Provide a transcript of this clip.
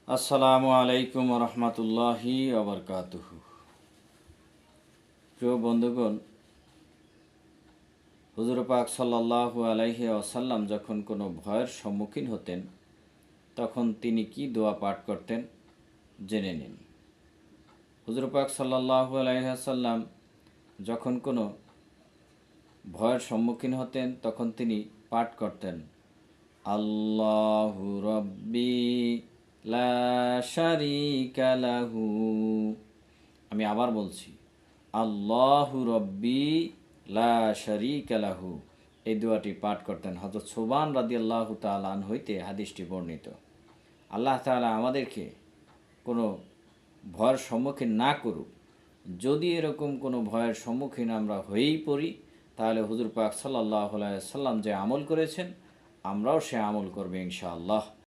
আসসালামু আলাইকুম রহমতুল্লাহি আবরকাতুহু। প্রিয় বন্ধুগণ, হুজুর পাক সাল্লাল্লাহু আলাইহি ওয়াসাল্লাম যখন কোনো ভয়ের সম্মুখীন হতেন তখন তিনি কি দোয়া পাঠ করতেন জেনে নিন। হুজুর পাক সাল্লাল্লাহু আলাইহি ওয়াসাল্লাম যখন কোনো ভয়ের সম্মুখীন হতেন তখন তিনি পাঠ করতেন, আল্লাহু রব্বি লা শারীকা লাহু। আমি আবার বলছি, আল্লাহু রব্বি লা শারীকা লাহু। এই দোয়াটি পাঠ করতেন হযরত সুবহান রাদিয়াল্লাহু তাআলা আনহু হইতে হাদিসটি বর্ণিত। আল্লাহ তাআলা আমাদেরকে কোনো ভয়ের সম্মুখীন না করুক। যদি এরকম কোনো ভয়ের সম্মুখীন আমরা হয়েই পড়ি, তাহলে হুজুর পাক সাল্লাল্লাহু আলাইহি ওয়াসাল্লাম যে আমল করেছেন আমরাও সে আমল করব ইনশাআল্লাহ।